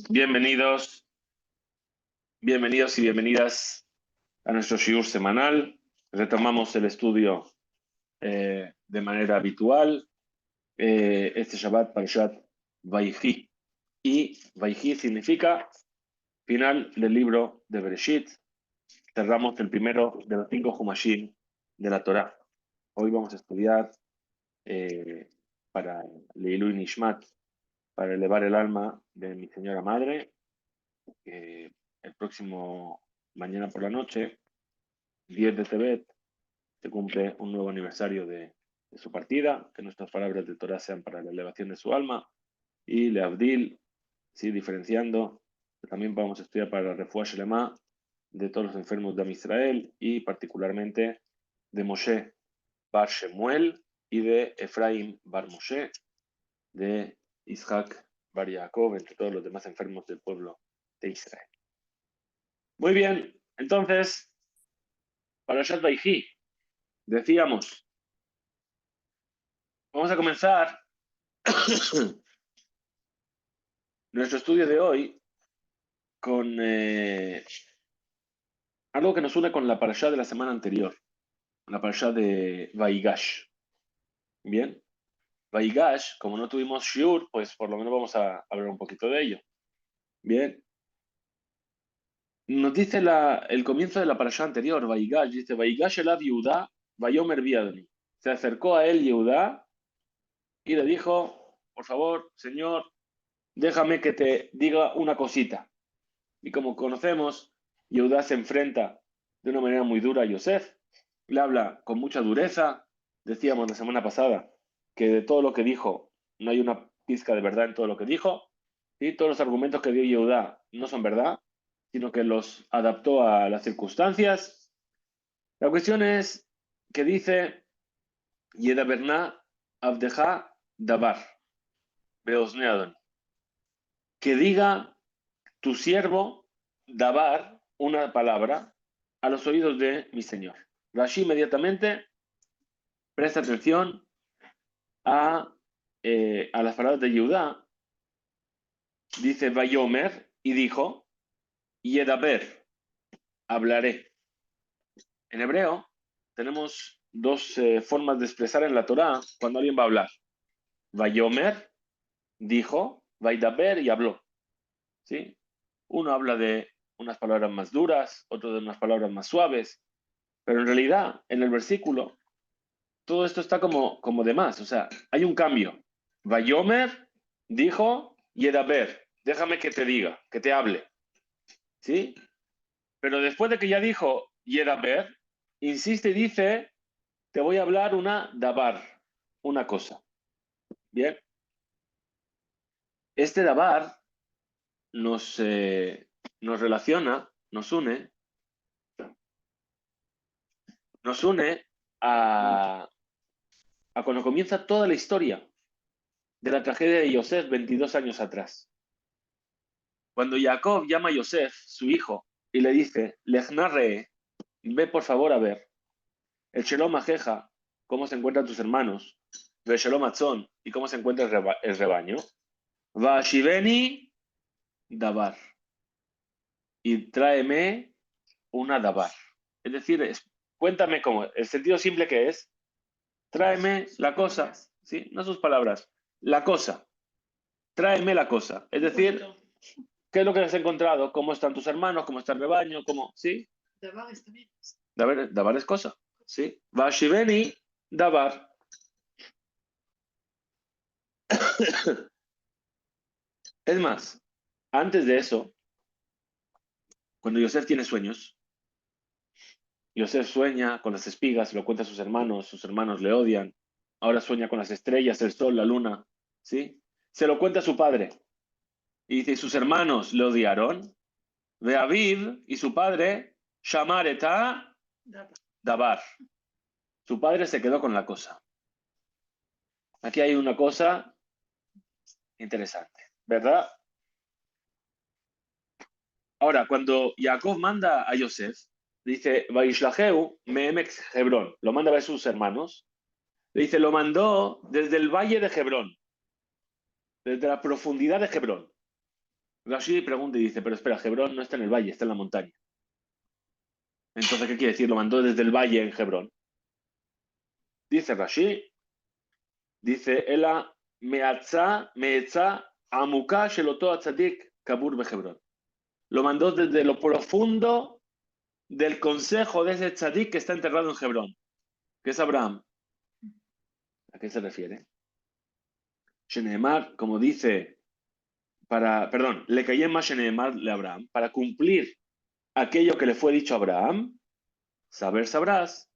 Bienvenidos, bienvenidos y bienvenidas a nuestro shiur semanal. Retomamos el estudio de manera habitual. Este Shabbat, Parashat Vayhi. Y Vayhi significa final del libro de Bereshit. Cerramos el primero de los 5 Humashim de la Torá. Hoy vamos a estudiar para Leilui Nishmat, para elevar el alma de mi señora madre. El próximo mañana por la noche, 10 de Tebet, se cumple un nuevo aniversario de su partida. Que nuestras palabras de Torah sean para la elevación de su alma. Y Leavdil, sí, diferenciando, también vamos a estudiar para la Refuah Shelema de todos los enfermos de Am Israel y particularmente de Moshe Bar Shemuel y de Efraim Bar Moshe, de Isaac Bar Yaakov, entre todos los demás enfermos del pueblo de Israel. Muy bien, entonces, Parashat Vayhi, decíamos, vamos a comenzar nuestro estudio de hoy con algo que nos une con la Parashat de la semana anterior, la Parashat de Vaigash. Bien, Vaigash, como no tuvimos Shiur, pues por lo menos vamos a hablar un poquito de ello. Bien, nos dice el comienzo de la Parashat anterior, Vaigash, dice, Vaigash elav Yehudá, Vayomer biadoni. Se acercó a él Yehudá y le dijo, por favor, Señor, déjame que te diga una cosita. Y como conocemos, Yehudá se enfrenta de una manera muy dura a Yosef, le habla con mucha dureza. Decíamos la semana pasada que de todo lo que dijo no hay una pizca de verdad en todo lo que dijo, y todos los argumentos que dio Yehudá no son verdad, sino que los adaptó a las circunstancias. La cuestión es que dice Yedaberná Abdeja Dabar Beosneadon, que diga tu siervo Dabar una palabra a los oídos de mi señor. Rashi inmediatamente presta atención a las palabras de Yehudá. Dice Vayomer y dijo, Yedaber, hablaré. En hebreo tenemos dos formas de expresar en la Torá cuando alguien va a hablar. Vayomer dijo, Vaidaber y habló. ¿Sí? Uno habla de unas palabras más duras, otro de unas palabras más suaves, pero en realidad en el versículo todo esto está como de más, o sea, hay un cambio. Vayomer dijo, Yedaber, déjame que te diga, que te hable. ¿Sí? Pero después de que ya dijo Yedaber, insiste y dice, te voy a hablar una dabar, una cosa. Bien. Este dabar nos relaciona, nos une a cuando comienza toda la historia de la tragedia de Yosef 22 años atrás. Cuando Jacob llama a Yosef, su hijo, y le dice, Lechnarre, ve por favor a ver, el Shalom Ajeja, cómo se encuentran tus hermanos, el Shalom Atzon, y cómo se encuentra el rebaño, va Shiveni Dabar, y tráeme una Dabar. Es decir, cuéntame cómo, el sentido simple que es, tráeme la cosa, ¿sí? No sus palabras, la cosa, tráeme la cosa. Es decir, ¿qué es lo que has encontrado? ¿Cómo están tus hermanos? ¿Cómo está el rebaño? ¿Cómo? ¿Sí? Dabar está bien. Dabar es cosa. ¿Sí? Vashiveni, Dabar. Es más, antes de eso, cuando Yosef tiene sueños, Yosef sueña con las espigas, lo cuenta a sus hermanos le odian. Ahora sueña con las estrellas, el sol, la luna. ¿Sí? Se lo cuenta a su padre. Y dice, sus hermanos le odiaron. Ve Aviv y su padre, Shamar eta Dabar. Su padre se quedó con la cosa. Aquí hay una cosa interesante, ¿verdad? Ahora, cuando Jacob manda a Yosef, dice, Vaishlaheu meemek Hebrón, lo manda a ver sus hermanos, le dice, lo mandó desde el valle de Hebrón, desde la profundidad de Hebrón. Rashi pregunta y dice, pero espera, Hebrón no está en el valle, está en la montaña. Entonces, ¿qué quiere decir? Lo mandó desde el valle en Hebrón. Dice Rashi, dice, Ela meetza amuka sheloto atzadik kabur behebrón. Lo mandó desde lo profundo del consejo de ese tzadik que está enterrado en Hebrón, que es Abraham. ¿A qué se refiere? Sheneemar, como dice, le caía más Sheneemar le Abraham, para cumplir aquello que le fue dicho a Abraham, sabrás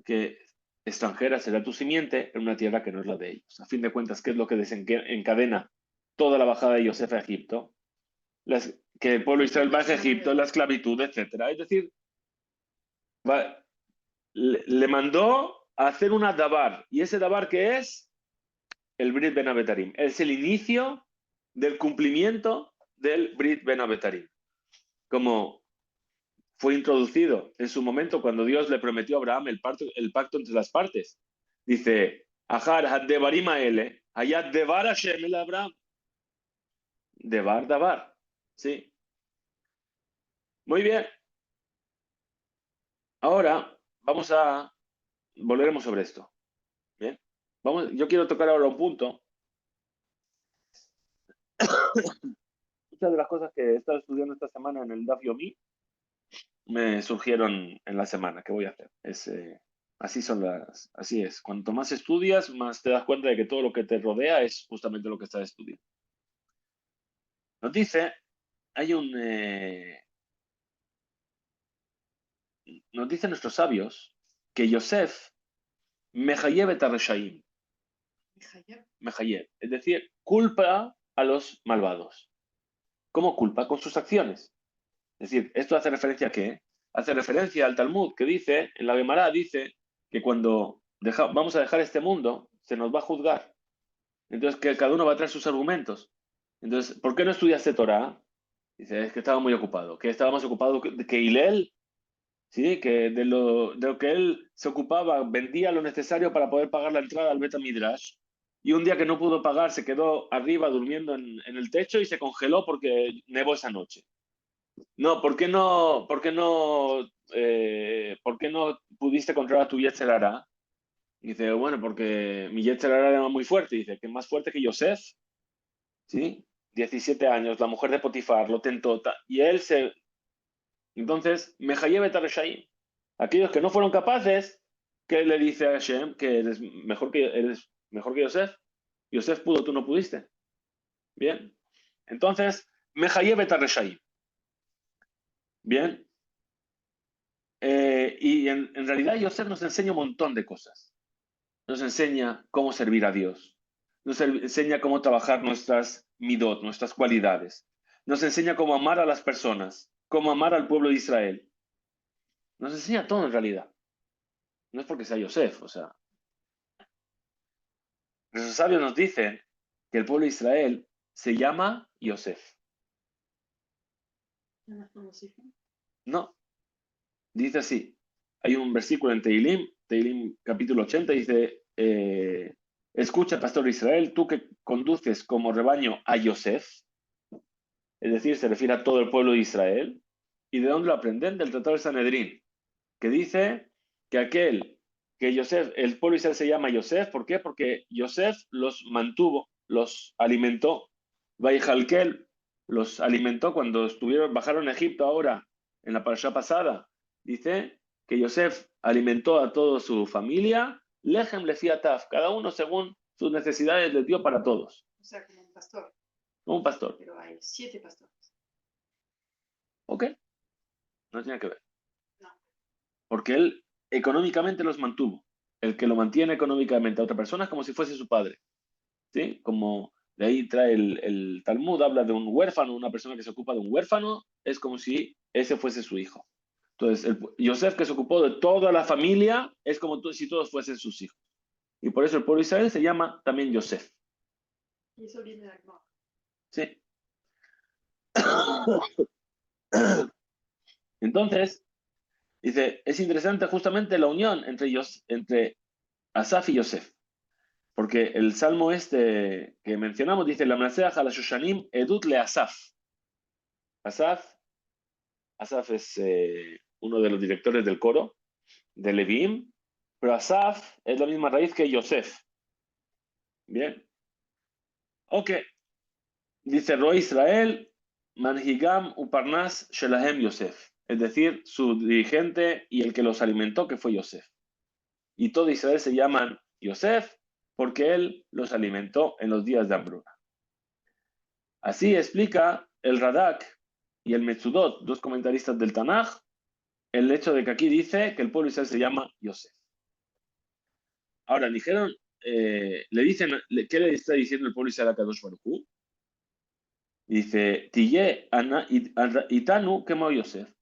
que extranjera será tu simiente en una tierra que no es la de ellos. A fin de cuentas, ¿qué es lo que desencadena toda la bajada de Yosef a Egipto? Que el pueblo de Israel va a Egipto, la esclavitud, etcétera. Es decir, le mandó a hacer una dabar. ¿Y ese dabar qué es? El Brit Ben Abetarim. Es el inicio del cumplimiento del Brit Ben Abetarim. Como fue introducido en su momento cuando Dios le prometió a Abraham el pacto entre las partes. Dice, Ajar, had devarim aele, hayat devar Hashem el Abraham. Devar, davar. Sí. Muy bien. Ahora volveremos sobre esto. Bien. Yo quiero tocar ahora un punto. Muchas de las cosas que he estado estudiando esta semana en el Daf Yomi me surgieron en la semana. ¿Qué voy a hacer? Así es. Cuanto más estudias, más te das cuenta de que todo lo que te rodea es justamente lo que estás estudiando. Nos dice, nos dicen nuestros sabios que Yosef mejayev et reshaim. Mejayev, es decir, culpa a los malvados. ¿Cómo culpa? Con sus acciones. Es decir, ¿esto hace referencia a qué? Hace referencia al Talmud que dice, en la Gemara dice que cuando vamos a dejar este mundo, se nos va a juzgar. Entonces, que cada uno va a traer sus argumentos. Entonces, ¿por qué no estudiaste Torah? Dice, es que estaba muy ocupado. Que estaba más ocupado que Hillel, ¿sí? Que de lo que él se ocupaba, vendía lo necesario para poder pagar la entrada al Bet Midrash. Y un día que no pudo pagar, se quedó arriba durmiendo en el techo y se congeló porque nevó esa noche. No, ¿por qué no pudiste controlar tu Yetzer Hara? Y dice, bueno, porque mi Yetzer Hara era muy fuerte. Y dice, que más fuerte que Yosef, ¿sí? 17 años, la mujer de Potifar lo tentó. Y él se... Entonces, Mejayeb et Reshaim. Aquellos que no fueron capaces, ¿qué le dice a Hashem? Que eres mejor que Yosef. Yosef pudo, tú no pudiste. Bien. Entonces, Mejayeb et Reshaim. Bien. Y en realidad Yosef nos enseña un montón de cosas. Nos enseña cómo servir a Dios. Nos enseña cómo trabajar nuestras midot, nuestras cualidades. Nos enseña cómo amar a las personas, cómo amar al pueblo de Israel. Nos enseña todo en realidad. No es porque sea Yosef, o sea. Los sabios nos dicen que el pueblo de Israel se llama Yosef. No, dice así. Hay un versículo en Tehilim capítulo 80, dice, escucha, pastor de Israel, tú que conduces como rebaño a Yosef, es decir, se refiere a todo el pueblo de Israel. ¿Y de dónde lo aprenden? Del Tratado de Sanedrín, que dice que Yosef, el pueblo de Israel se llama Yosef, ¿por qué? Porque Yosef los mantuvo, los alimentó. Vaijalkel los alimentó cuando bajaron a Egipto ahora, en la parashá pasada. Dice que Yosef alimentó a toda su familia, Lehem Lefiataf, cada uno según sus necesidades les dio para todos. O sea, como un pastor. Como un pastor. Pero hay 7 pastores. ¿Ok? No tiene que ver. No. Porque él económicamente los mantuvo. El que lo mantiene económicamente a otra persona es como si fuese su padre. ¿Sí? Como de ahí trae el Talmud, habla de un huérfano, una persona que se ocupa de un huérfano, es como si ese fuese su hijo. Entonces, Yosef que se ocupó de toda la familia es como si todos fuesen sus hijos. Y por eso el pueblo de Israel se llama también Yosef. Y eso viene de Agmar. Sí. Entonces, dice, es interesante justamente la unión entre Asaf y Yosef. Porque el salmo este que mencionamos dice, la Manaseach a la Shoshanim edut le Asaf. Asaf es uno de los directores del coro, de Leviim, pero Asaf es la misma raíz que Yosef. Bien. Ok. Dice Roy Israel, Manhigam Uparnas Shelahem Yosef. Es decir, su dirigente y el que los alimentó, que fue Yosef. Y todo Israel se llaman Yosef porque él los alimentó en los días de hambruna. Así explica el Radak y el Metzudot, dos comentaristas del Tanaj, el hecho de que aquí dice que el pueblo de Israel se llama Yosef. Ahora, dijeron, le dicen, ¿qué le está diciendo el pueblo de Israel a Kadosh Baruj Hu? Dice, Tille itanu como Yosef.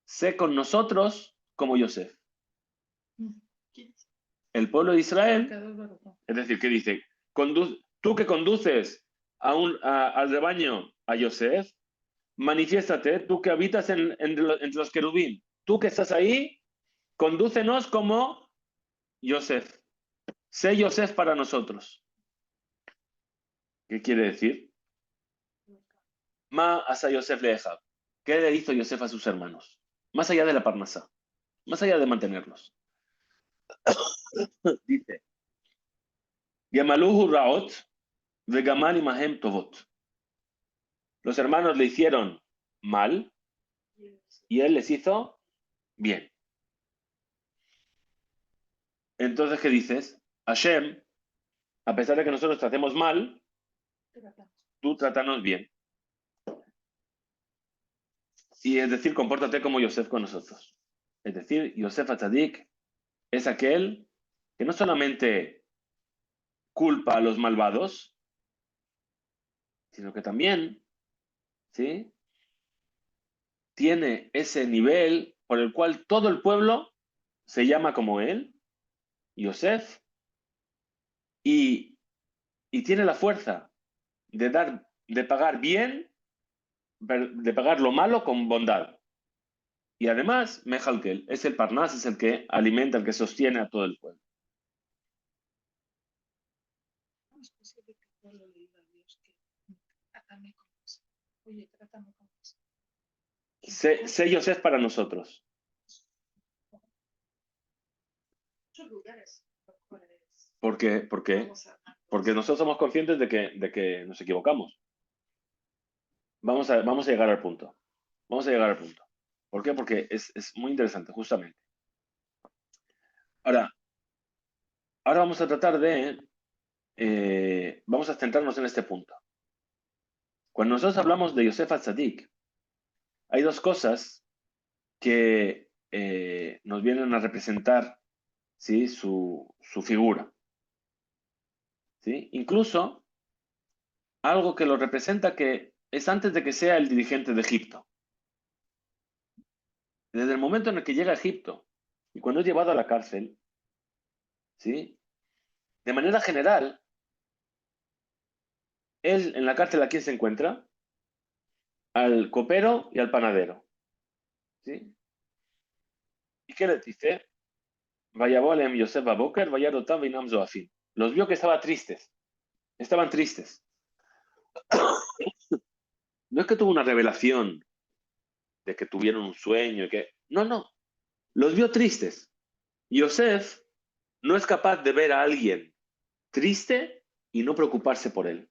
Sé con nosotros como Yosef. El pueblo de Israel, es decir, ¿qué dice? Tú que conduces al rebaño a Yosef, manifiéstate, tú que habitas entre los querubín, tú que estás ahí, condúcenos como Yosef. Sé Yosef para nosotros. ¿Qué quiere decir? Ma asa Yosef le Ejab. ¿Qué le hizo Yosef a sus hermanos? Más allá de la parnasá, más allá de mantenerlos. Dice, Yamaluhu Raot, Vegamal Imahem Tovot. Los hermanos le hicieron mal y él les hizo bien. Entonces, ¿qué dices? Hashem, a pesar de que nosotros tratemos mal, tú trátanos bien. Y es decir, compórtate como Yosef con nosotros. Es decir, Yosef Atzadik es aquel que no solamente culpa a los malvados, sino que también, ¿sí?, tiene ese nivel por el cual todo el pueblo se llama como él, Yosef, y tiene la fuerza de pagar bien, de pagar lo malo con bondad. Y además, Mejalkel es el Parnas, es el que alimenta, el que sostiene a todo el pueblo. ¿Cómo es posible que el pueblo le diga a Dios que trátame como eso? Oye, trátame como eso. Sé Yosef para nosotros. Muchos lugares. ¿Por qué? Porque nosotros somos conscientes de que nos equivocamos. Vamos a llegar al punto. Vamos a llegar al punto. ¿Por qué? Porque es muy interesante, justamente. Ahora vamos a tratar vamos a centrarnos en este punto. Cuando nosotros hablamos de Yosef Atzadik, hay dos cosas que nos vienen a representar, ¿sí?, su figura. ¿Sí? Incluso algo que lo representa, que es antes de que sea el dirigente de Egipto. Desde el momento en el que llega a Egipto y cuando es llevado a la cárcel, ¿sí?, de manera general, él en la cárcel, ¿a quién se encuentra? Al copero y al panadero. ¿Sí? ¿Y qué les dice? Vayabólem Yosef Baboker, vayarotam vinam zoafim. Los vio que estaban tristes. No es que tuvo una revelación de que tuvieron un sueño y que... No. Los vio tristes. Yosef no es capaz de ver a alguien triste y no preocuparse por él.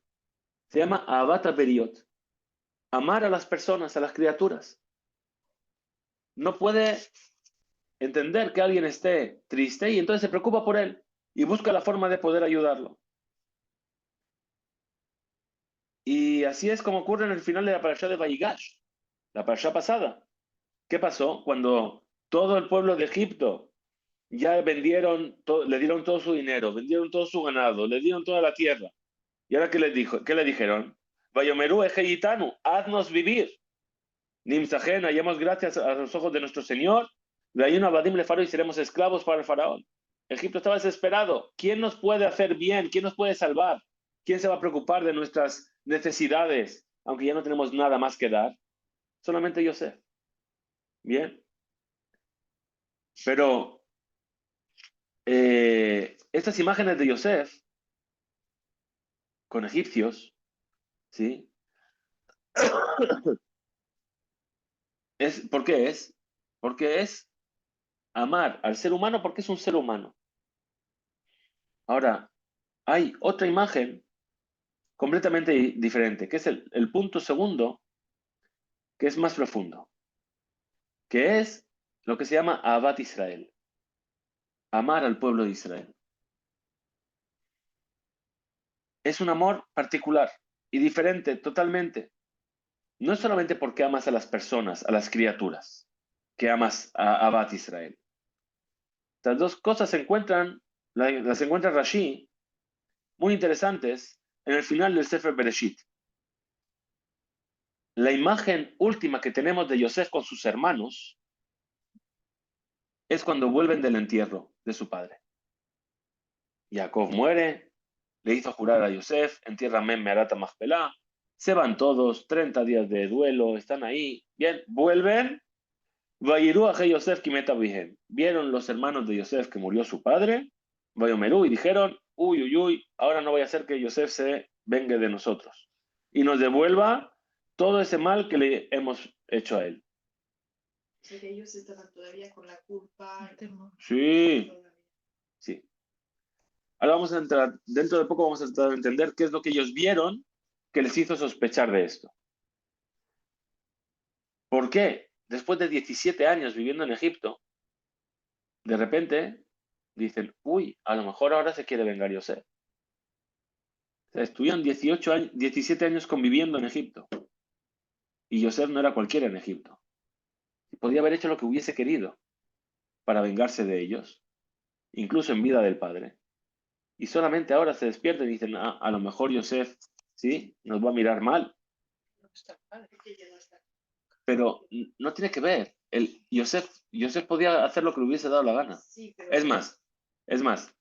Se llama Avata Beriot. Amar a las personas, a las criaturas. No puede entender que alguien esté triste y entonces se preocupa por él y busca la forma de poder ayudarlo. Y así es como ocurre en el final de la parashá de Vayigash, la parashá pasada. ¿Qué pasó? Cuando todo el pueblo de Egipto ya vendieron, le dieron todo su dinero, vendieron todo su ganado, le dieron toda la tierra. ¿Y ahora qué le dijeron? Vayomerú ejeyitanu, haznos vivir. Nimsajen, hallamos gracias a los ojos de nuestro Señor. De ahí un abadim le faro y seremos esclavos para el faraón. Egipto estaba desesperado. ¿Quién nos puede hacer bien? ¿Quién nos puede salvar? ¿Quién se va a preocupar de nuestras necesidades? Aunque ya no tenemos nada más que dar. Solamente Yosef. Bien. Pero estas imágenes de Yosef con egipcios, ¿sí?, ¿Por qué es? Porque es amar al ser humano porque es un ser humano. Ahora, hay otra imagen completamente diferente, que es el punto segundo, que es más profundo, que es lo que se llama Ahavat Israel, amar al pueblo de Israel. Es un amor particular y diferente totalmente. No es solamente porque amas a las personas, a las criaturas, que amas a Ahavat Israel. Estas dos cosas se encuentran, las encuentra Rashi, muy interesantes, en el final del Sefer Bereshit. La imagen última que tenemos de Yosef con sus hermanos es cuando vuelven del entierro de su padre. Jacob muere, le hizo jurar a Yosef, entiérrame en Meharata Machpelah, se van todos, 30 días de duelo, están ahí, bien, vuelven, Vayiru a Yosef Kimeta Bihen. Vieron los hermanos de Yosef que murió su padre, Vayomerú, y dijeron, uy, uy, uy, ahora no vaya a ser que Yosef se vengue de nosotros y nos devuelva todo ese mal que le hemos hecho a él. O sea, que ellos estaban todavía con la culpa. Sí, sí. Ahora vamos a entrar, dentro de poco vamos a tratar de entender qué es lo que ellos vieron que les hizo sospechar de esto. ¿Por qué? Después de 17 años viviendo en Egipto, de repente dicen, uy, a lo mejor ahora se quiere vengar Yosef. O sea, estuvieron 18 años, 17 años conviviendo en Egipto. Y Yosef no era cualquiera en Egipto. Podía haber hecho lo que hubiese querido para vengarse de ellos, incluso en vida del padre. Y solamente ahora se despiertan y dicen, a lo mejor Yosef, sí, nos va a mirar mal. Pero no tiene que ver. Yosef podía hacer lo que le hubiese dado la gana. Sí, pero Es más,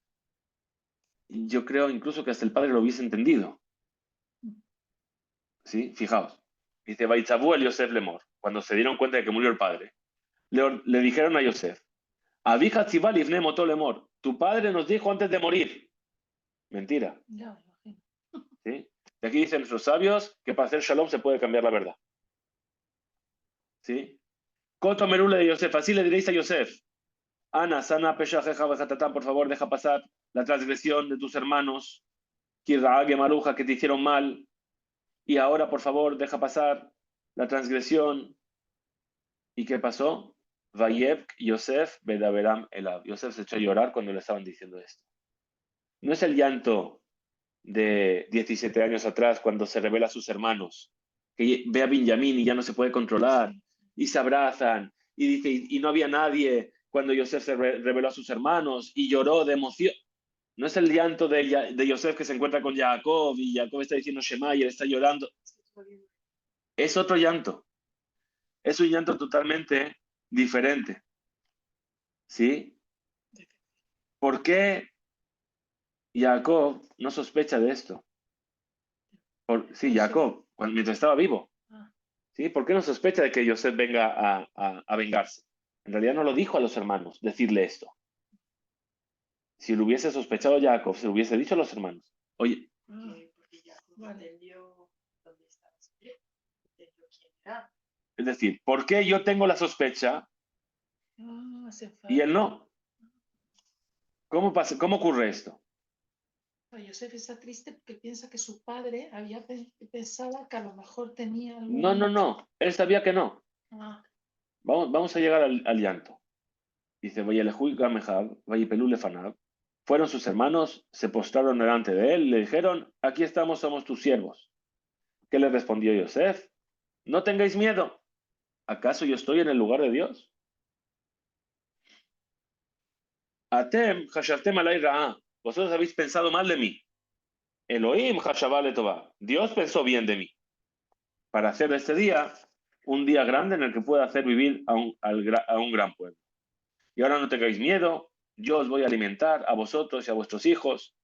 yo creo incluso que hasta el padre lo hubiese entendido. ¿Sí? Fijaos. Dice, Baitzabú el Yosef Lemor, cuando se dieron cuenta de que murió el padre. Le dijeron a Yosef, Abija Tzibal Ifne Moto Lemor, tu padre nos dijo antes de morir. Mentira. ya me imagino. ¿Sí? Y aquí dicen nuestros sabios que para hacer shalom se puede cambiar la verdad. ¿Sí? Koto Merule de Yosef, así le diréis a Yosef, Ana, sana, peshajeja, bejatatán, por favor, deja pasar la transgresión de tus hermanos, Kirraage Maruja, que te hicieron mal, y ahora, por favor, deja pasar la transgresión. ¿Y qué pasó? Vayeb Yosef Bedaberam Elab. Yosef se echó a llorar cuando le estaban diciendo esto. No es el llanto de 17 años atrás, cuando se revela a sus hermanos, que ve a Benjamín y ya no se puede controlar, y se abrazan, y dice, y no había nadie cuando Yosef se reveló a sus hermanos, y lloró de emoción. No es el llanto de Yosef que se encuentra con Jacob, y Jacob está diciendo Shema, y él está llorando. Es otro llanto. Es un llanto totalmente diferente. ¿Sí? ¿Por qué Jacob no sospecha de esto? Sí, Jacob, mientras estaba vivo. ¿Sí? ¿Por qué no sospecha de que Yosef venga a vengarse? En realidad no lo dijo a los hermanos, decirle esto. Si lo hubiese sospechado Jacob, se lo hubiese dicho a los hermanos. Oye, Porque Jacob entendió dónde estaba su viejo, entendió quién era. es decir, ¿por qué yo tengo la sospecha y él no? ¿Cómo pasa? ¿Cómo ocurre esto? Yosef está triste porque piensa que su padre pensaba que a lo mejor tenía No, algún... no, no. Él sabía que no. Ah, Vamos a llegar al llanto. Dice, Vayalejú Gamehab, Vayipelú Lefanab. Fueron sus hermanos, se postraron delante de él, le dijeron, aquí estamos, somos tus siervos. ¿Qué le respondió Yosef? No tengáis miedo. ¿Acaso yo estoy en el lugar de Dios? Atem, hashavtem alay ra'a. Vosotros habéis pensado mal de mí. Elohim hashavá letová. Dios pensó bien de mí. Para hacer de este día un día grande en el que pueda hacer vivir a un gran pueblo. Y ahora no tengáis miedo. Yo os voy a alimentar a vosotros y a vuestros hijos.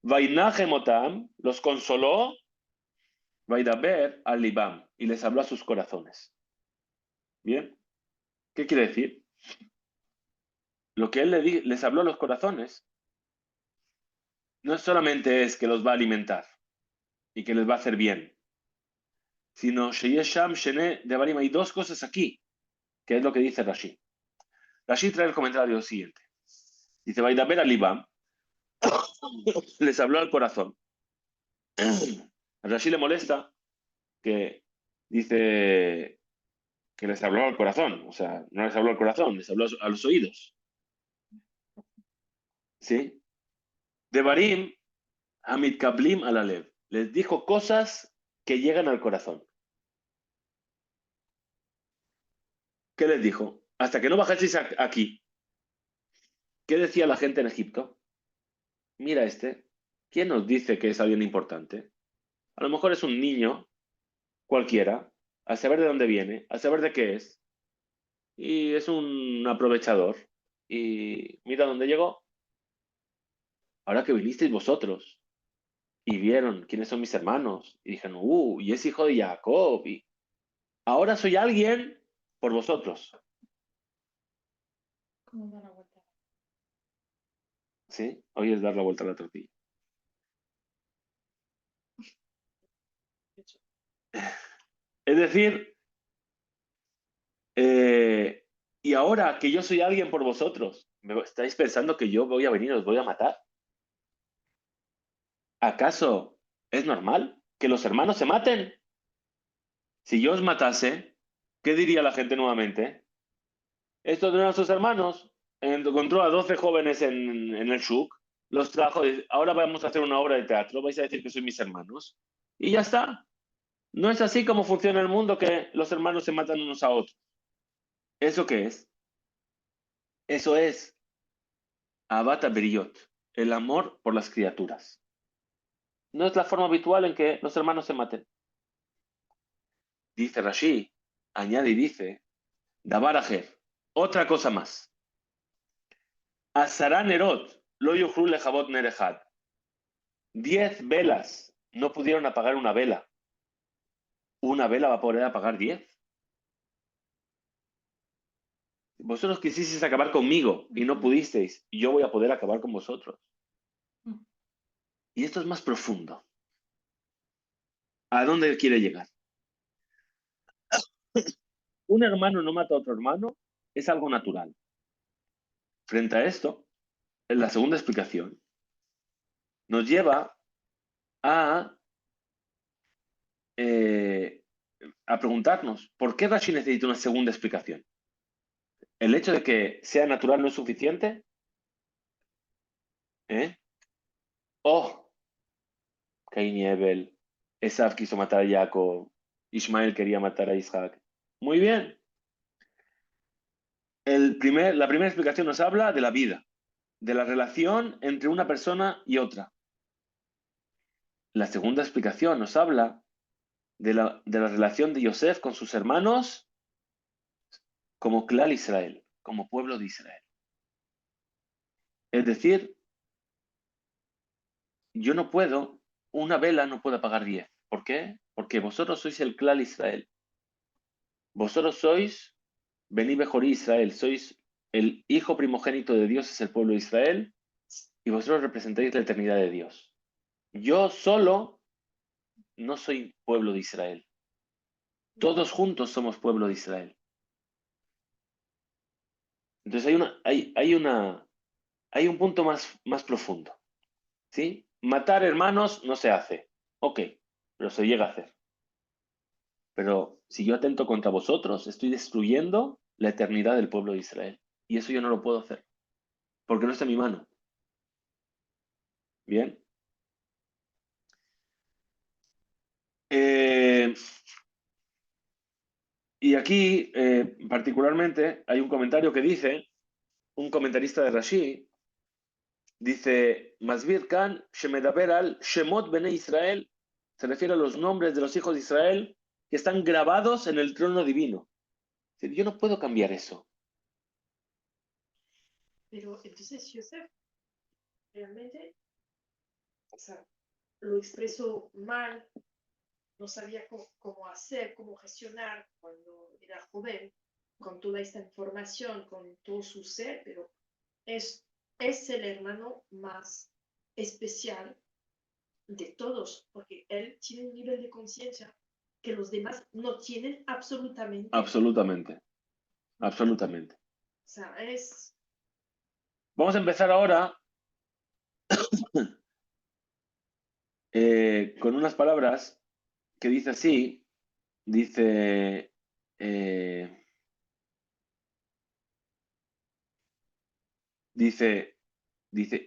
Vainajemotam los consoló. Vaidaber al libam. Y les habló a sus corazones. ¿Bien? ¿Qué quiere decir? Lo que él les habló a los corazones no solamente es que los va a alimentar y que les va a hacer bien, sino Sheyesham Shene Devarim. Hay dos cosas aquí. ¿Qué es lo que dice Rashi? Rashi trae el comentario siguiente. Dice, Vaidaber Alibam, les habló al corazón. A Rashi le molesta que dice que les habló al corazón. O sea, no les habló al corazón, les habló a los oídos. ¿Sí? Devarim Hamid Kablim Alalev. Les dijo cosas que llegan al corazón. ¿Qué les dijo? Hasta que no bajaseis aquí. ¿Qué decía la gente en Egipto? Mira este. ¿Quién nos dice que es alguien importante? A lo mejor es un niño cualquiera, a saber de dónde viene, a saber de qué es, y es un aprovechador. Y mira dónde llegó. Ahora que vinisteis vosotros y vieron quiénes son mis hermanos, y dijeron, y es hijo de Jacob, y ahora soy alguien por vosotros. ¿Cómo van a aguantar? ¿Sí? Hoy es dar la vuelta a la tortilla. Es decir, eh, y ahora que yo soy alguien por vosotros, ¿estáis pensando que yo voy a venir y os voy a matar? ¿Acaso es normal que los hermanos se maten? Si yo os matase, ¿qué diría la gente nuevamente? Estos no eran sus hermanos. Encontró a 12 jóvenes en el shuk, los trajo, y ahora vamos a hacer una obra de teatro, vais a decir que sois mis hermanos. Y ya está. No es así como funciona el mundo, que los hermanos se matan unos a otros. ¿Eso qué es? Eso es Abata Beriot, el amor por las criaturas. No es la forma habitual en que los hermanos se maten. Dice Rashi, añade y dice, Dabar Ajer, otra cosa más. Asará Nerot, lo yuhru lejabot nerejad. 10 velas no pudieron apagar una vela. ¿Una vela va a poder apagar 10? Vosotros quisisteis acabar conmigo y no pudisteis. Y yo voy a poder acabar con vosotros. Y esto es más profundo. ¿A dónde quiere llegar? Un hermano no mata a otro hermano, es algo natural. Frente a esto, en la segunda explicación, nos lleva a, eh, a preguntarnos, ¿por qué Rashi necesita una segunda explicación? ¿El hecho de que sea natural no es suficiente? ¿Eh? Oh, Cain y Abel, Esav quiso matar a Jacob, Ismael quería matar a Isaac. Muy bien. La primera explicación nos habla de la vida, de la relación entre una persona y otra. La segunda explicación nos habla de la relación de Yosef con sus hermanos como Klal Israel, como pueblo de Israel. Es decir, yo no puedo, una vela no puede apagar 10. ¿Por qué? Porque vosotros sois el Klal Israel. Vosotros sois Bení Bejorí Israel, sois el hijo primogénito de Dios, es el pueblo de Israel, y vosotros representáis la eternidad de Dios. Yo solo no soy pueblo de Israel. Todos juntos somos pueblo de Israel. Entonces hay un punto más profundo. ¿Sí? Matar hermanos no se hace. Ok, pero se llega a hacer. Pero si yo atento contra vosotros, estoy destruyendo la eternidad del pueblo de Israel. Y eso yo no lo puedo hacer, porque no está en mi mano. Bien. Eh, y aquí, particularmente, hay un comentario que dice, un comentarista de Rashi, dice, Masbir Khan, Shemedaber al Shemot Bene Israel, se refiere a los nombres de los hijos de Israel que están grabados en el trono divino. Yo no puedo cambiar eso. Pero entonces Joseph realmente, o sea, lo expresó mal, no sabía cómo hacer, cómo gestionar cuando era joven, con toda esta información, con todo su ser, pero es el hermano más especial de todos, porque él tiene un nivel de conciencia que los demás no tienen absolutamente. Absolutamente. absolutamente. O sea, es... Vamos a empezar ahora con unas palabras que dice así, dice, dice,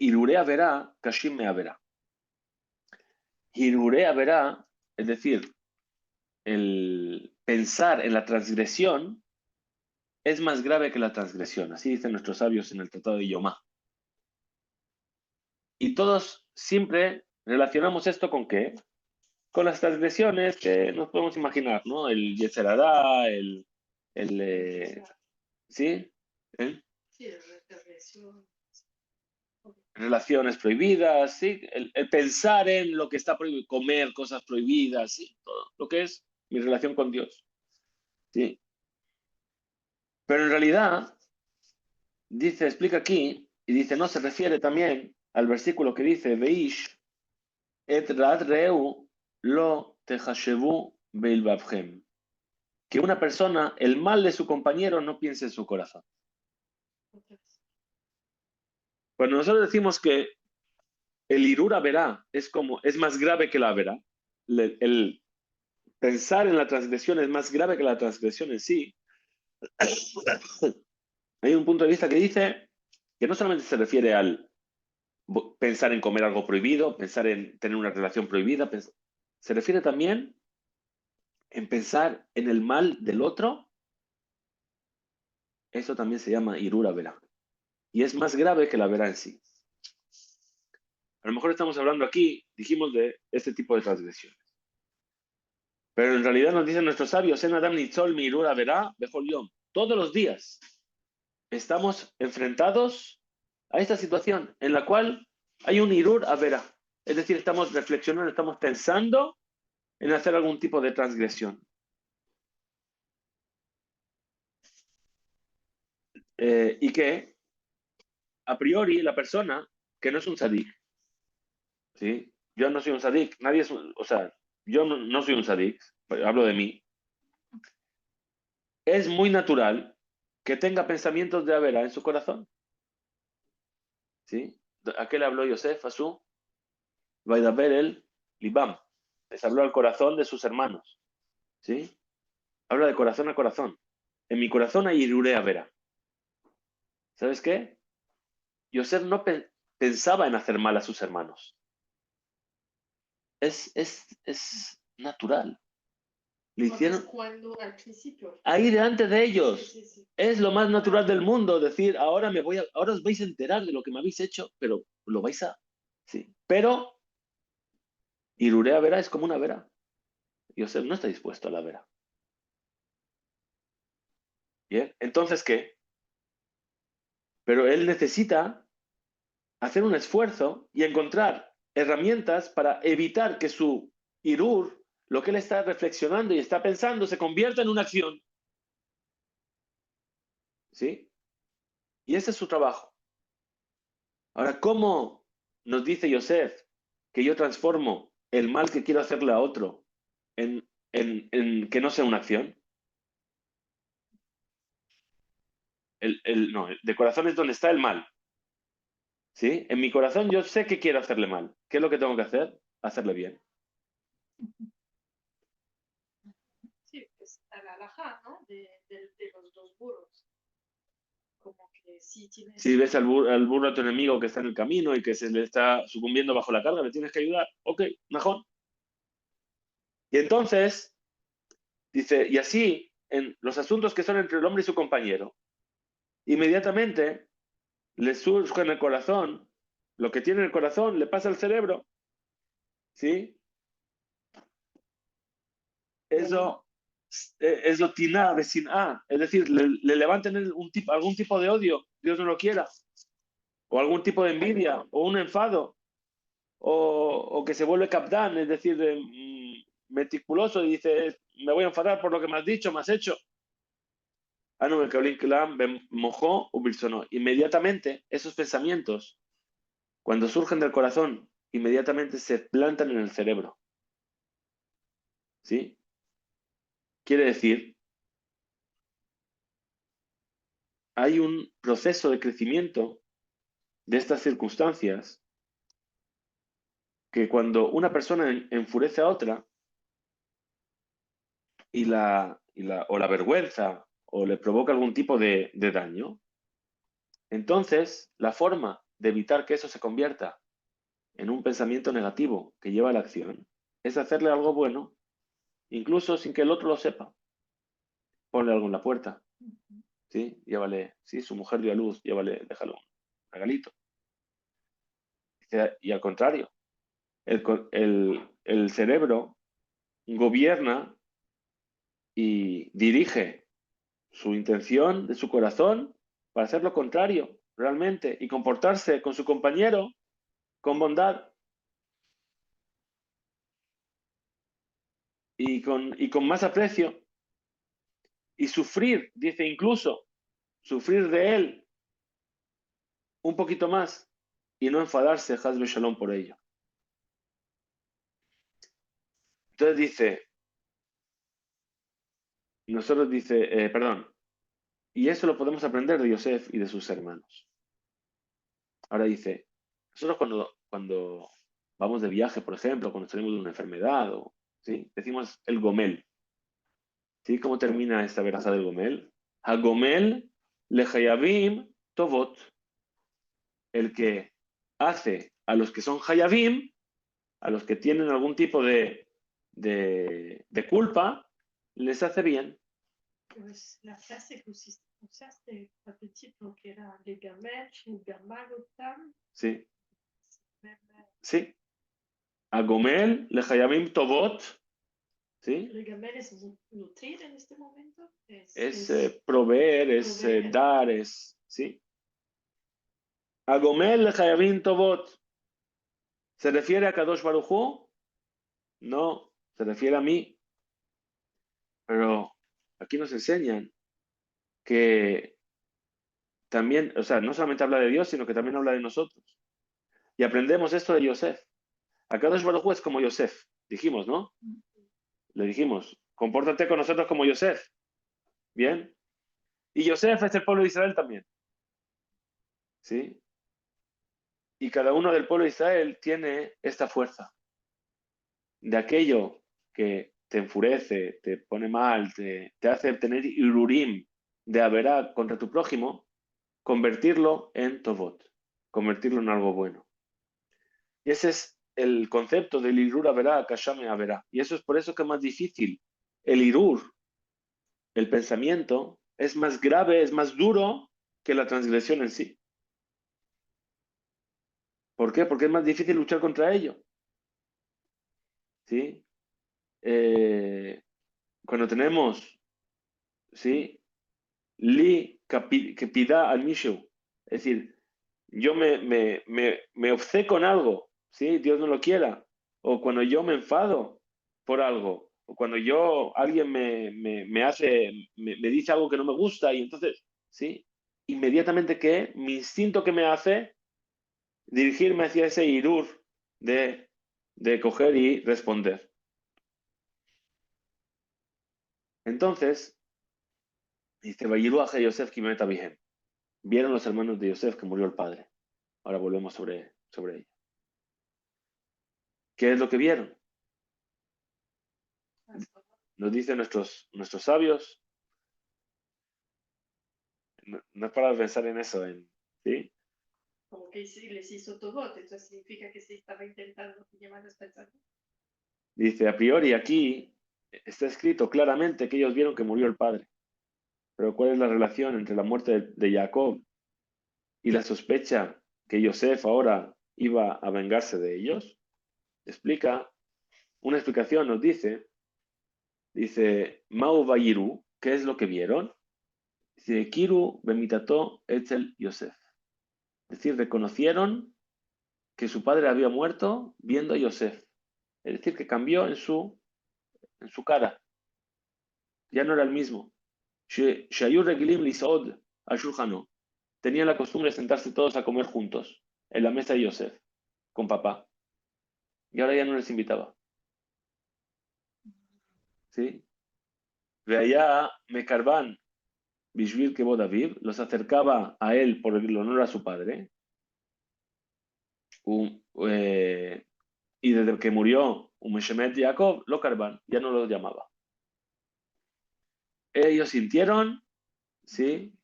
Irurea verá, Kashim me verá. Irurea verá, es decir, el pensar en la transgresión es más grave que la transgresión. Así dicen nuestros sabios en el Tratado de Yomá. Y todos siempre relacionamos esto con ¿qué? Con las transgresiones que nos podemos imaginar, ¿no? El Yetzer Hará, ¿sí? ¿Eh? Sí, la regresión. Relaciones prohibidas, ¿sí? El pensar en lo que está prohibido, comer cosas prohibidas, ¿sí? Todo lo que es mi relación con Dios, ¿sí? Pero en realidad, dice, explica aquí, y dice, no, se refiere también al versículo que dice, Veish et ra'at reu lo tehashevu beilbavchem. Que una persona, el mal de su compañero no piense en su corazón. Cuando nosotros decimos que el irura verá es más grave que la verá, el pensar en la transgresión es más grave que la transgresión en sí, hay un punto de vista que dice que no solamente se refiere al pensar en comer algo prohibido, pensar en tener una relación prohibida, se refiere también en pensar en el mal del otro. Eso también se llama irura verá. Y es más grave que la verá en sí. A lo mejor estamos hablando aquí, dijimos, de este tipo de transgresiones. Pero en realidad nos dicen nuestros sabios, en Adam Nitzol mi irura verá, Bejol Yom. Todos los días estamos enfrentados a esta situación en la cual hay un irur a verá. Es decir, estamos reflexionando, estamos pensando en hacer algún tipo de transgresión. Y que, a priori, la persona que no es un sadik, ¿sí? Yo no soy un sadik, nadie es o sea, yo no soy un sadik, hablo de mí. Es muy natural que tenga pensamientos de Avera en su corazón. ¿Sí? ¿A qué le habló Yosef a su Vaidaber el Libam? Les habló al corazón de sus hermanos. ¿Sí? Habla de corazón a corazón. En mi corazón hay Irure Avera. ¿Sabes qué? Yosef no pensaba en hacer mal a sus hermanos. Es natural. Le hicieron Cuando al principio. ahí delante de ellos. Sí. Es lo más natural del mundo decir, ahora os vais a enterar de lo que me habéis hecho, pero lo vais a, sí. Pero Irurea vera es como una vera. Yosef no está dispuesto a la vera. Bien, entonces ¿qué? Pero él necesita hacer un esfuerzo y encontrar herramientas para evitar que su irur, lo que él está reflexionando y está pensando, se convierta en una acción. ¿Sí? Y ese es su trabajo. Ahora, ¿cómo nos dice Yosef que yo transformo el mal que quiero hacerle a otro en que no sea una acción? No, de corazón es donde está el mal. ¿Sí? En mi corazón yo sé que quiero hacerle mal. ¿Qué es lo que tengo que hacer? Hacerle bien. Sí, pues a la alajá, ¿no? De los dos burros. Como que sí tienes... Si ves al burro a tu enemigo que está en el camino y que se le está sucumbiendo bajo la carga, le tienes que ayudar. Ok, mejor. Y entonces, dice, y así, en los asuntos que son entre el hombre y su compañero, inmediatamente le surge en el corazón, lo que tiene en el corazón le pasa al cerebro, ¿sí? Eso es lo tiná, vecina, es decir, le levanten algún tipo de odio, Dios no lo quiera, o algún tipo de envidia, o un enfado, o que se vuelve capdán, es decir, meticuloso y dice, me voy a enfadar por lo que me has dicho, me has hecho. Ah, no, el Kaolin Klam mojó o inmediatamente esos pensamientos, cuando surgen del corazón, inmediatamente se plantan en el cerebro. ¿Sí? Quiere decir hay un proceso de crecimiento de estas circunstancias que cuando una persona enfurece a otra o la vergüenza o le provoca algún tipo de daño, entonces la forma de evitar que eso se convierta en un pensamiento negativo que lleva a la acción es hacerle algo bueno, incluso sin que el otro lo sepa. Ponle algo en la puerta, ¿sí? Llévale, sí, su mujer dio a luz, llévale, déjalo un regalito. Y al contrario, el cerebro gobierna y dirige su intención de su corazón para hacer lo contrario, realmente, y comportarse con su compañero con bondad y con más aprecio. Y sufrir, dice incluso, sufrir de él un poquito más y no enfadarse, Hazbe Shalom, por ello. Entonces dice, perdón, y eso lo podemos aprender de Yosef y de sus hermanos. Ahora dice, nosotros cuando vamos de viaje, por ejemplo, cuando tenemos una enfermedad, ¿sí? Decimos el gomel. ¿Sí? ¿Cómo termina esta verajá del gomel? Hagomel lehayavim tovot. El que hace a los que son hayavim, a los que tienen algún tipo de culpa, les hace bien. Pues la frase que usaste al principio, que era le gamel, le gamalotam, Sí, sí. Agomel lehayavim tovot. ¿Sí? le gamel es nutrir en este momento, Es proveer, es dar, ¿sí? Agomel lehayavim tovot. ¿Se refiere a Kadosh Baruj Hu? No, se refiere a mí. Pero aquí nos enseñan que también, o sea, no solamente habla de Dios, sino que también habla de nosotros. Y aprendemos esto de Yosef. Akadosh Baruj Hu es como Yosef, dijimos, ¿no? Le dijimos, compórtate con nosotros como Yosef. ¿Bien? Y Yosef es el pueblo de Israel también. ¿Sí? Y cada uno del pueblo de Israel tiene esta fuerza. De aquello que te enfurece, te pone mal, te hace tener irurim de haberá contra tu prójimo, convertirlo en tovot, convertirlo en algo bueno. Y ese es el concepto del irur haberá, kashame haberá. Y eso es por eso que es más difícil. El irur, el pensamiento, es más grave, es más duro que la transgresión en sí. ¿Por qué? Porque es más difícil luchar contra ello. ¿Sí? Cuando tenemos, ¿sí? Li que pida al mishu, es decir, yo me obceco en algo, ¿sí? Dios no lo quiera, o cuando yo me enfado por algo, o cuando alguien me hace, me dice algo que no me gusta, y entonces, ¿sí? Inmediatamente que mi instinto que me hace dirigirme hacia ese irur de coger y responder. Entonces, dice, Vayiru a Yosef Kimeta Bihem. Vieron los hermanos de Yosef que murió el padre. Ahora volvemos sobre ello. ¿Qué es lo que vieron? Nos dicen nuestros sabios. No es para pensar en eso, ¿sí? como que les hizo Tobot, entonces significa que se estaba intentando llevar los pensamientos. Dice, a priori aquí está escrito claramente que ellos vieron que murió el padre. Pero ¿cuál es la relación entre la muerte de Jacob y la sospecha que Yosef ahora iba a vengarse de ellos? Explica, una explicación nos dice, Mau Bayiru, ¿qué es lo que vieron? Dice, Kiru Bemitato Etzel Yosef. Es decir, reconocieron que su padre había muerto viendo a Yosef. Es decir, que cambió en su cara. Ya no era el mismo. Shayu Regilim Lisod Ashurjano. Tenían la costumbre de sentarse todos a comer juntos en la mesa de Yosef, con papá. Y ahora ya no les invitaba. ¿Sí? De allá, Mecarban, Bishvil Kevod Aviv, los acercaba a él por el honor a su padre. Y desde que murió Umeshemet Jacob, lo Karban, ya no lo llamaba. Ellos sintieron, ¿sí?,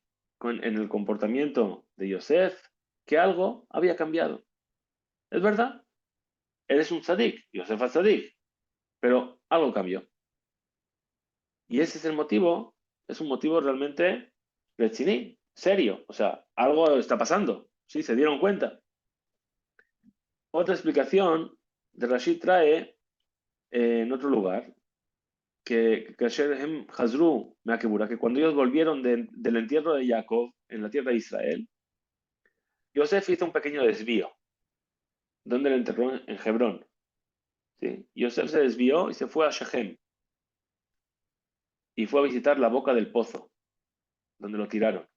en el comportamiento de Yosef, que algo había cambiado. Es verdad, eres un tzadik, Yosef es tzadik, pero algo cambió. Y ese es el motivo, es un motivo realmente rechiní, serio. O sea, algo está pasando, ¿sí? Se dieron cuenta. Otra explicación de Rashid trae en otro lugar, que Hazru Meakebura, que cuando ellos volvieron del entierro de Jacob en la tierra de Israel, Yosef hizo un pequeño desvío, donde le enterró en Hebrón. ¿Sí? Yosef se desvió y se fue a Shechem y fue a visitar la boca del pozo, donde lo tiraron.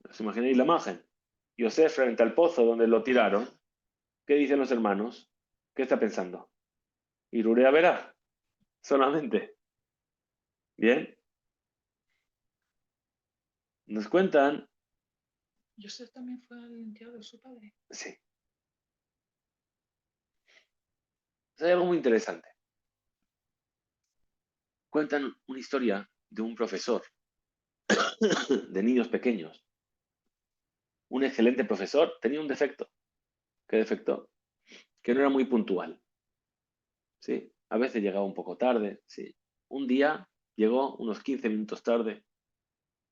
¿Os imagináis la imagen? Yosef frente al pozo donde lo tiraron. ¿Qué dicen los hermanos? ¿Qué está pensando? Irurea verá, solamente. Bien. Nos cuentan. Joseph también fue al entierro de su padre. Sí. Hay algo muy interesante. Cuentan una historia de un profesor de niños pequeños. Un excelente profesor tenía un defecto. ¿Qué defecto? Que no era muy puntual. ¿Sí? A veces llegaba un poco tarde. ¿Sí? Un día llegó unos 15 minutos tarde.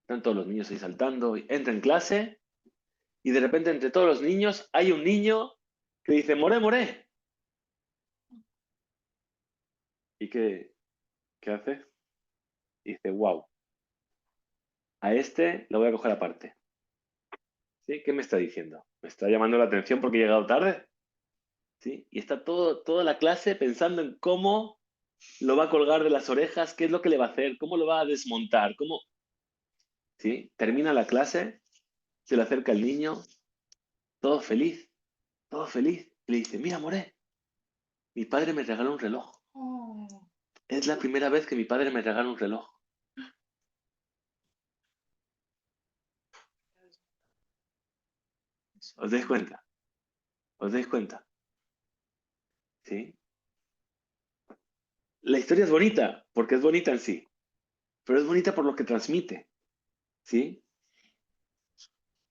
Están todos los niños ahí saltando. Entra en clase y de repente entre todos los niños hay un niño que dice, moré, moré. ¿Y qué hace? Y dice, wow, a este lo voy a coger aparte. ¿Sí? ¿Qué me está diciendo? ¿Me está llamando la atención porque he llegado tarde? ¿Sí? Y está toda la clase pensando en cómo lo va a colgar de las orejas, qué es lo que le va a hacer, cómo lo va a desmontar, cómo... ¿Sí? Termina la clase, se le acerca el niño, todo feliz, y le dice, mira, Moré, mi padre me regaló un reloj. Oh. Es la primera vez que mi padre me regala un reloj. ¿Os dais cuenta? ¿Os dais cuenta? ¿Sí? La historia es bonita, porque es bonita en sí, pero es bonita por lo que transmite. ¿Sí?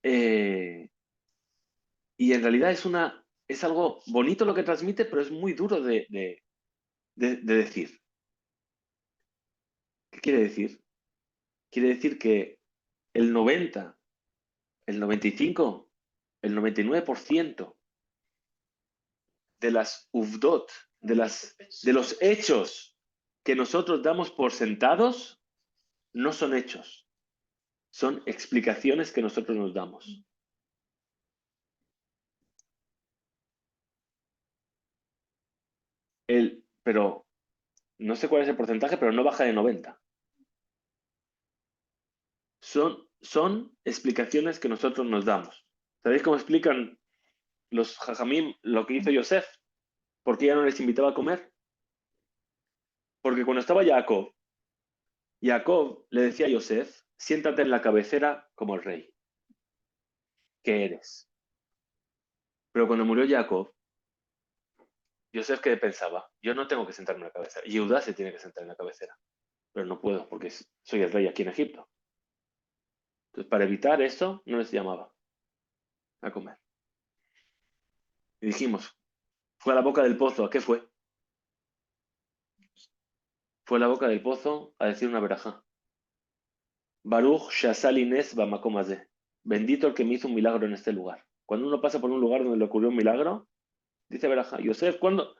Eh, y en realidad es algo bonito lo que transmite, pero es muy duro de decir. ¿Qué quiere decir? Quiere decir que el 90, el 95, el 99% de las uvdot, de los hechos que nosotros damos por sentados, no son hechos, son explicaciones que nosotros nos damos. Pero no sé cuál es el porcentaje, pero no baja de 90. Son explicaciones que nosotros nos damos. ¿Sabéis cómo explican los jajamim lo que hizo Yosef? ¿Por qué ya no les invitaba a comer? Porque cuando estaba Jacob le decía a Yosef, siéntate en la cabecera como el rey, que eres. Pero cuando murió Jacob, Yosef, ¿qué pensaba? Yo no tengo que sentarme en la cabecera. Judá se tiene que sentar en la cabecera. Pero no puedo porque soy el rey aquí en Egipto. Entonces, para evitar esto, no les llamaba a comer. Y dijimos, fue a la boca del pozo. ¿A qué fue? Fue a la boca del pozo a decir una verajá. Baruch Shasal Inés Bamakomazé. Bendito el que me hizo un milagro en este lugar. Cuando uno pasa por un lugar donde le ocurrió un milagro, dice verajá. Yosef, ¿cuándo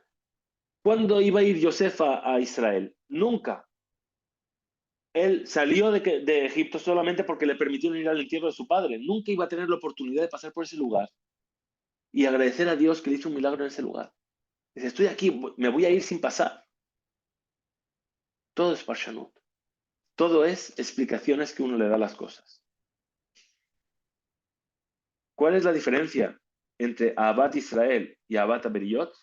iba a ir Yosef a Israel? Nunca. Él salió de Egipto solamente porque le permitieron ir al entierro de su padre. Nunca iba a tener la oportunidad de pasar por ese lugar y agradecer a Dios que le hizo un milagro en ese lugar. Dice, estoy aquí, me voy a ir sin pasar. Todo es Parshanut. Todo es explicaciones que uno le da a las cosas. ¿Cuál es la diferencia entre Ahabat Israel y Ahabat Aberiot?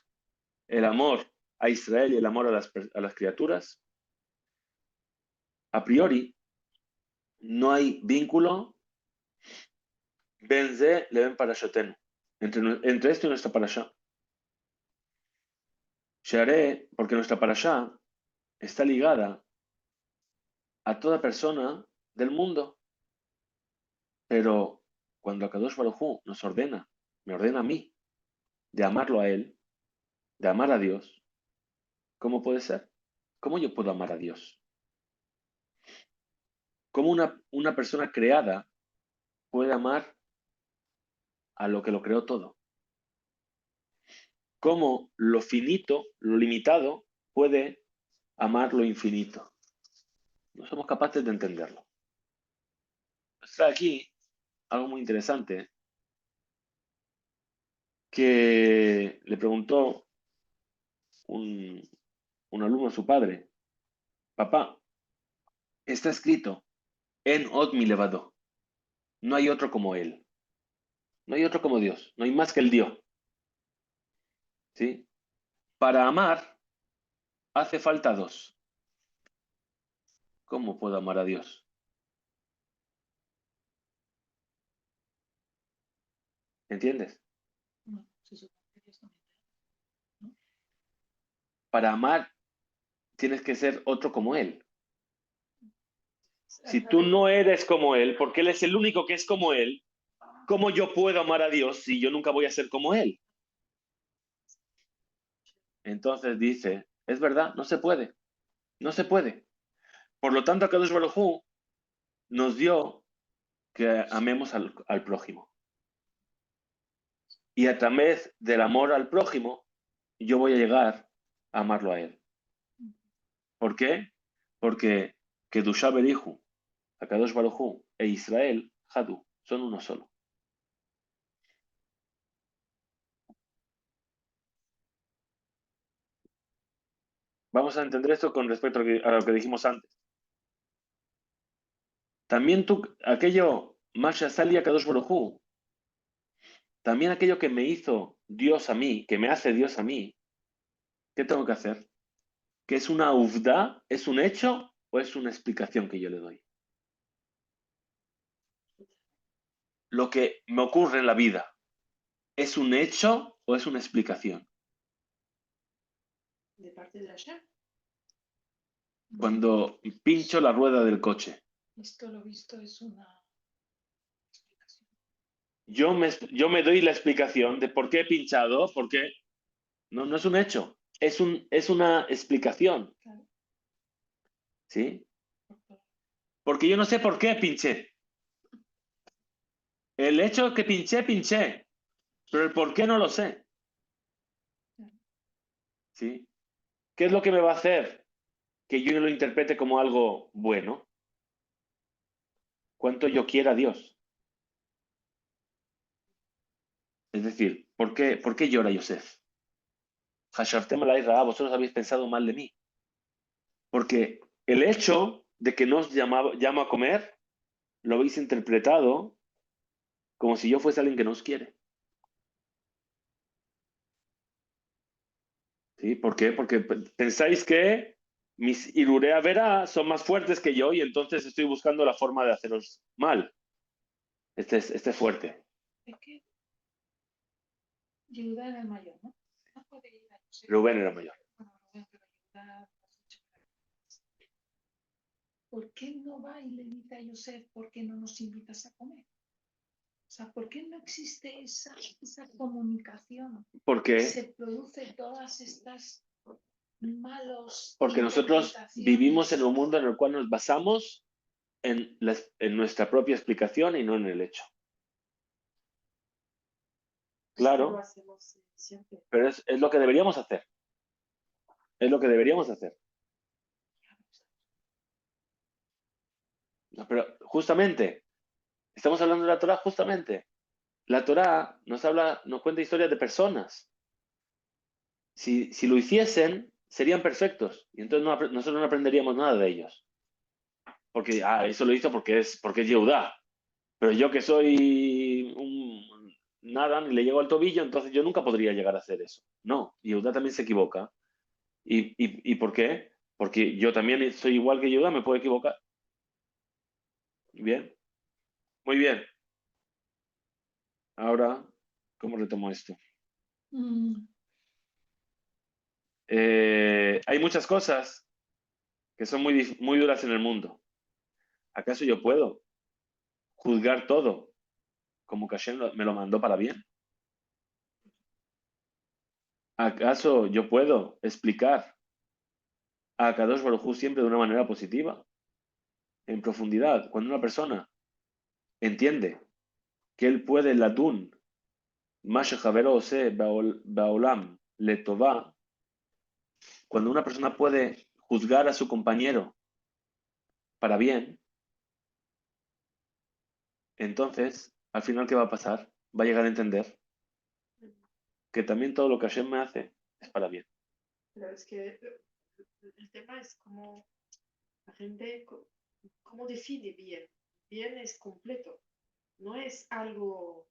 El amor a Israel y el amor a las criaturas. A priori, no hay vínculo ben ze le ben parashotenu, entre esto y nuestra parashá. Shearé, porque nuestra parashá está ligada a toda persona del mundo. Pero cuando Akadosh Baruj Hu nos ordena, me ordena a mí, de amarlo a él, de amar a Dios, ¿cómo puede ser? ¿Cómo yo puedo amar a Dios? ¿Cómo una persona creada puede amar a lo que lo creó todo? ¿Cómo lo finito, lo limitado, puede amar lo infinito? No somos capaces de entenderlo. Está aquí algo muy interesante que le preguntó un alumno a su padre: papá, está escrito en Od mi levado, no hay otro como él, no hay otro como Dios, no hay más que el Dios. ¿Sí? Para amar hace falta dos. ¿Cómo puedo amar a Dios? ¿Entiendes? No, se supone que Dios también te ama, ¿no? Para amar tienes que ser otro como Él. Si tú no eres como Él, porque Él es el único que es como Él, ¿cómo yo puedo amar a Dios si yo nunca voy a ser como Él? Entonces dice, es verdad, no se puede, no se puede. Por lo tanto, Kadosh Baruj Hu nos dio que amemos al prójimo. Y a través del amor al prójimo, yo voy a llegar a amarlo a Él. ¿Por qué? Porque Kedushá Berihu, Akadosh Baruj Hu e Israel, Hadu, son uno solo. Vamos a entender esto con respecto a lo que dijimos antes. También aquello, Masha Sali Akadosh Baruj Hu, también aquello que me hizo Dios a mí, que me hace Dios a mí, ¿qué tengo que hacer? ¿Que es una uvda, es un hecho o es una explicación que yo le doy? Lo que me ocurre en la vida, ¿es un hecho o es una explicación? De parte de Hashem. Cuando pincho la rueda del coche, Esto lo visto es una explicación. yo me doy la explicación de por qué he pinchado, porque no es un hecho, es una explicación. Claro. ¿Sí? Porque yo no sé por qué pinché. El hecho que pinché, pero el por qué no lo sé. ¿Sí? ¿Qué es lo que me va a hacer que yo lo interprete como algo bueno? Cuánto yo quiera a Dios. Es decir, por qué llora Yosef? Hashavtem alay ra, vosotros habéis pensado mal de mí. Porque el hecho de que nos llamo a comer, lo habéis interpretado como si yo fuese alguien que nos quiere. ¿Sí? ¿Por qué? Porque pensáis que mis irurea vera son más fuertes que yo y entonces estoy buscando la forma de haceros mal. Este es fuerte. Es que Yehuda era el mayor, ¿no? No puede ir a Yosef. Rubén era mayor. Bueno, Rubén, pero Yehuda has dicho que- ¿Por qué no va y le dice a Yosef, por qué no nos invitas a comer? O sea, ¿por qué no existe esa comunicación? ¿Por qué? Se produce todas estas malos Porque nosotros interpretaciones. vivimos en un mundo en el cual nos basamos en nuestra propia explicación y no en el hecho. Claro, Lo hacemos siempre. pero es lo que deberíamos hacer. Es lo que deberíamos hacer. No, pero justamente, estamos hablando de la Torah justamente. La Torah nos cuenta historias de personas. Si lo hiciesen, serían perfectos. Y entonces nosotros no aprenderíamos nada de ellos. Porque, eso lo hizo porque es Yehudá. Pero yo que soy nada, ni le llego al tobillo, entonces yo nunca podría llegar a hacer eso. No, Yehudá también se equivoca. ¿Y por qué? Porque yo también soy igual que Yehudá, me puedo equivocar. Bien, muy bien. Ahora, ¿cómo retomo esto? Hay muchas cosas que son muy duras en el mundo. ¿Acaso yo puedo juzgar todo como que Hashem me lo mandó para bien? ¿Acaso yo puedo explicar a Kadosh Baruj Hu siempre de una manera positiva, en profundidad? Cuando una persona entiende que él puede ladun, Mashe Javero Ose Baolam Letová, cuando una persona puede juzgar a su compañero para bien, entonces, al final, ¿qué va a pasar? Va a llegar a entender que también todo lo que Hashem me hace es para bien. Pero es que el tema es como la gente, cómo define bien. Bien es completo, no es algo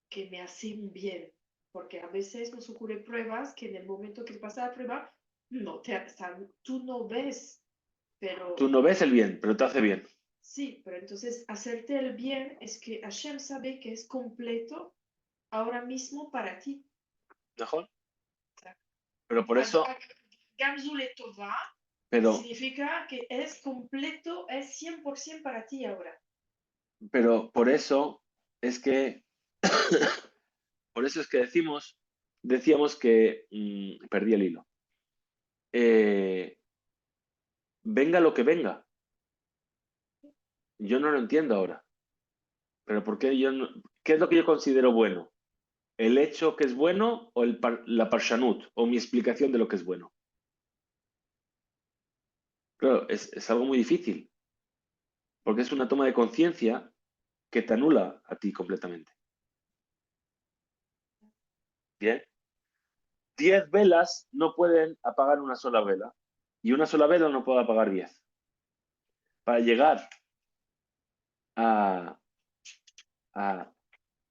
que me hace un bien, porque a veces nos ocurre pruebas que en el momento que pasa la prueba, no te, o sea, tú no ves, Tú pero no ves el bien, pero te hace bien. sí, pero entonces hacerte el bien es que Hashem sabe que es completo ahora mismo para ti. ¿Mejor? O sea, Pero por eso, Gamzu le Tova pero, significa que es completo, es 100% para ti ahora. pero por eso es que, por eso es que decíamos que, perdí el hilo. Eh, venga lo que venga. Yo no lo entiendo ahora. Pero ¿por qué qué es lo que yo considero bueno? ¿El hecho que es bueno o la parshanut o mi explicación de lo que es bueno? Claro, es algo muy difícil, porque es una toma de conciencia que te anula a ti completamente. Bien, 10 velas no pueden apagar una sola vela y una sola vela no puede apagar 10. Para llegar a, a-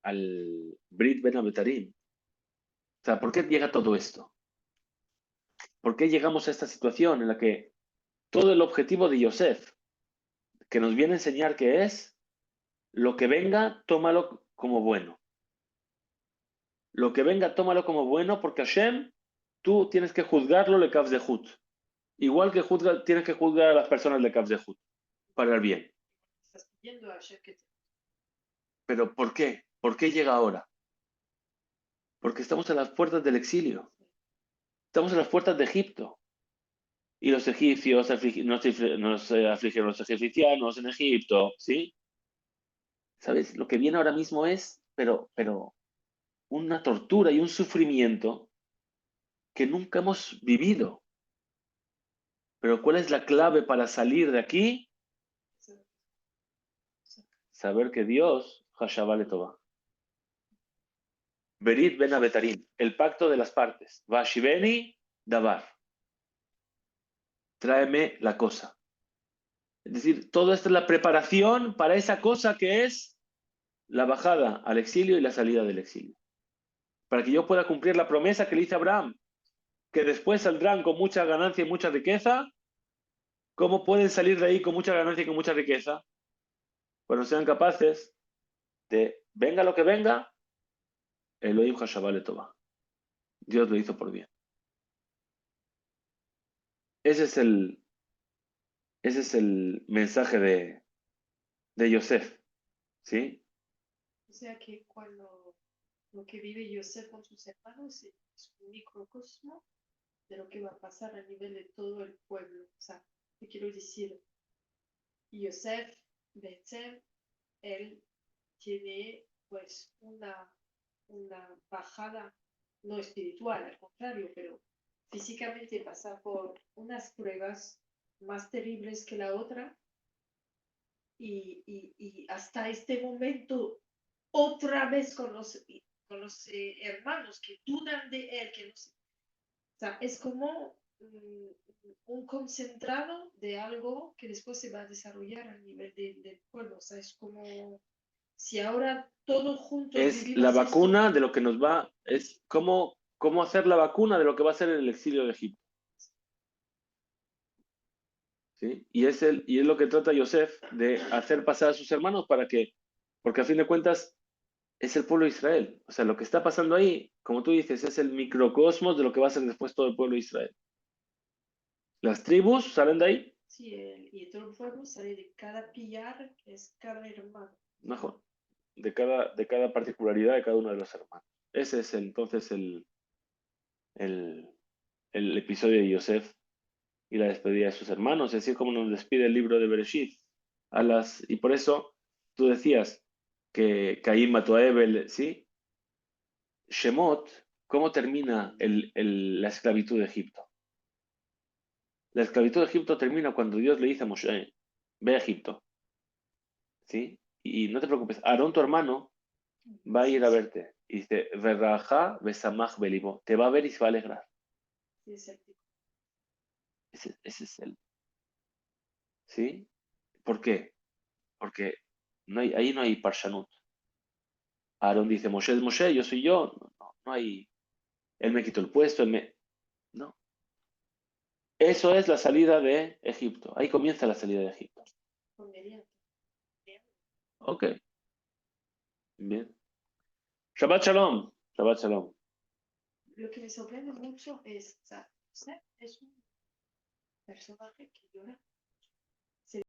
al Brit Ben Abetarim, o sea, ¿por qué llega todo esto? ¿Por qué llegamos a esta situación en la que todo el objetivo de Yosef, que nos viene a enseñar que es lo que venga, tómalo como bueno? Lo que venga, tómalo como bueno, porque Hashem, tú tienes que juzgarlo le de Hut. Igual que tienes que juzgar a las personas de de Hut, para el bien. Estás pidiendo a Hashem que te... Pero ¿por qué? ¿Por qué llega ahora? Porque estamos a las puertas del exilio. Estamos a las puertas de Egipto. Y los egipcios afligieron los egipcianos en Egipto, ¿sí? ¿Sabes? Lo que viene ahora mismo es, pero una tortura y un sufrimiento que nunca hemos vivido. Pero ¿cuál es la clave para salir de aquí? Saber que Dios, Hashabale Toba. Berit Ben Abetarim, el pacto de las partes. Vashiveni Dabar. Tráeme la cosa. Es decir, todo esto es la preparación para esa cosa que es la bajada al exilio y la salida del exilio. Para que yo pueda cumplir la promesa que le hice a Abraham, que después saldrán con mucha ganancia y mucha riqueza. ¿Cómo pueden salir de ahí con mucha ganancia y con mucha riqueza? Cuando sean capaces de, venga lo que venga, Elohim Hashabale Toba. Dios lo hizo por bien. Ese es el mensaje de Yosef, ¿sí? O sea que cuando lo que vive Yosef con sus hermanos es un microcosmo de lo que va a pasar a nivel de todo el pueblo. O sea, te quiero decir, Yosef, Betzem, él tiene pues una bajada, no espiritual, al contrario, pero físicamente pasa por unas pruebas más terribles que la otra y hasta este momento otra vez con los hermanos que dudan de él, que no sé, o sea, es como un concentrado de algo que después se va a desarrollar a nivel del pueblo, o sea, es como si ahora todos juntos Es la vivimos esto, vacuna de lo que nos va, es cómo hacer la vacuna de lo que va a ser el exilio de Egipto. ¿sí? Y es lo que trata Yosef de hacer pasar a sus hermanos porque a fin de cuentas es el pueblo de Israel. O sea, lo que está pasando ahí, como tú dices, es el microcosmos de lo que va a ser después todo el pueblo de Israel. Las tribus salen de ahí, Sí, y todo el pueblo sale de cada pillar, que es cada hermano. mejor, de cada particularidad de cada uno de los hermanos. Ese es entonces el, el episodio de Yosef y la despedida de sus hermanos, es decir, como nos despide el libro de Bereshit. Y por eso tú decías que Caín mató a Abel, ¿sí? Shemot, ¿cómo termina la esclavitud de Egipto? La esclavitud de Egipto termina cuando Dios le dice a Moshe, ve a Egipto, ¿sí? Y no te preocupes, Aarón, tu hermano, va a ir a verte. Y dice, Verraja besamach belibo, te va a ver y se va a alegrar. Sí, es el tipo. Ese es él, ¿sí? ¿Por qué? Porque ahí no hay parshanut. Aarón dice, Moshe es Moshe, yo soy yo. No hay, él me quitó el puesto, no. Eso es la salida de Egipto. Ahí comienza la salida de Egipto. Conveniente. Ok, bien. Shabbat Shalom. Shabbat Shalom. Lo que me sorprende mucho es, o sea, José es un personaje que llora